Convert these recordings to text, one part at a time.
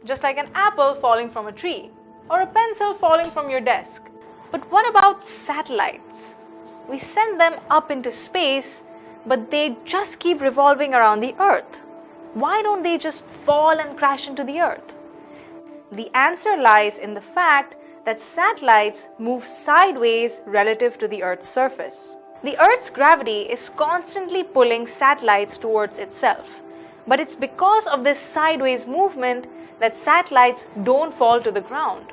just like an apple falling from a tree or a pencil falling from your desk. But what about satellites? We send them up into space, but they just keep revolving around the Earth. Why don't they just fall and crash into the Earth? The answer lies in the fact that satellites move sideways relative to the Earth's surface. The Earth's gravity is constantly pulling satellites towards itself, but it's because of this sideways movement that satellites don't fall to the ground.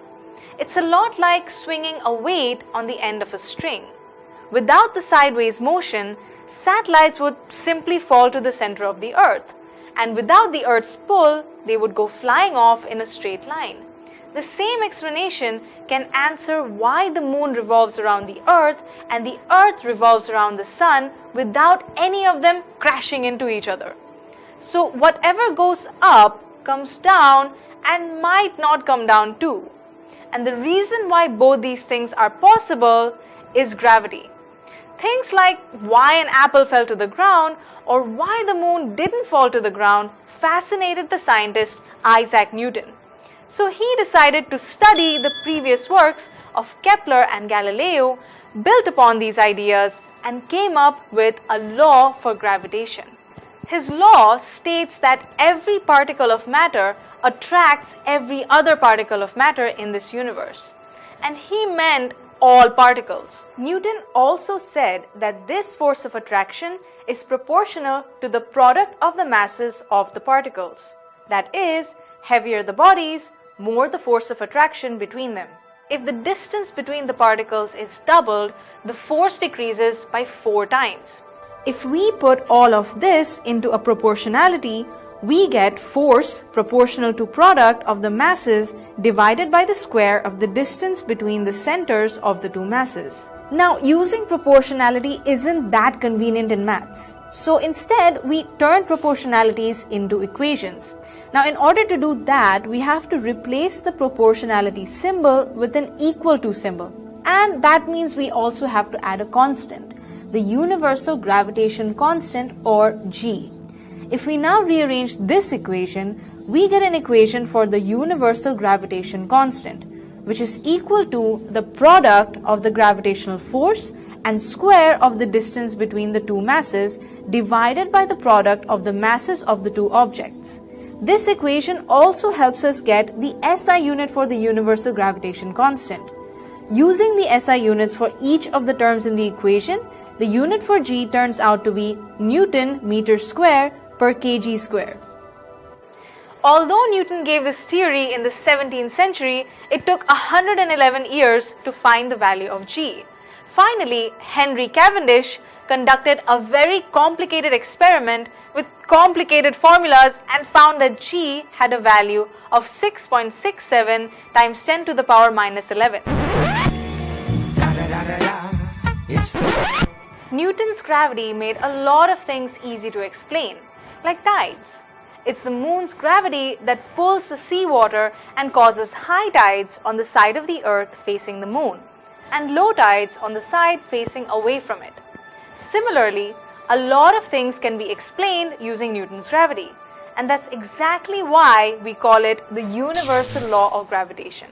It's a lot like swinging a weight on the end of a string. Without the sideways motion, satellites would simply fall to the center of the Earth, and without the Earth's pull, they would go flying off in a straight line. The same explanation can answer why the moon revolves around the Earth and the Earth revolves around the sun without any of them crashing into each other. So whatever goes up comes down and might not come down too. And the reason why both these things are possible is gravity. Things like why an apple fell to the ground or why the moon didn't fall to the ground fascinated the scientist Isaac Newton. So he decided to study the previous works of Kepler and Galileo, built upon these ideas, and came up with a law for gravitation. His law states that every particle of matter attracts every other particle of matter in this universe. And he meant all particles. Newton also said that this force of attraction is proportional to the product of the masses of the particles. That is, heavier the bodies, more the force of attraction between them. If the distance between the particles is doubled, the force decreases by 4 times. If we put all of this into a proportionality, we get force proportional to product of the masses divided by the square of the distance between the centers of the two masses. Now, using proportionality isn't that convenient in maths. So instead, we turn proportionalities into equations. Now, in order to do that, we have to replace the proportionality symbol with an equal to symbol. And that means we also have to add a constant, the universal gravitation constant, or G. If we now rearrange this equation, we get an equation for the universal gravitation constant, which is equal to the product of the gravitational force and square of the distance between the two masses divided by the product of the masses of the two objects. This equation also helps us get the SI unit for the universal gravitation constant. Using the SI units for each of the terms in the equation, the unit for G turns out to be Newton meter square per kg square. Although Newton gave this theory in the 17th century, it took 111 years to find the value of G. Finally, Henry Cavendish conducted a very complicated experiment with complicated formulas and found that G had a value of 6.67 times 10 to the power minus 11. Newton's gravity made a lot of things easy to explain, like tides. It's the moon's gravity that pulls the seawater and causes high tides on the side of the earth facing the moon, and low tides on the side facing away from it. Similarly, a lot of things can be explained using Newton's gravity, and that's exactly why we call it the universal law of gravitation.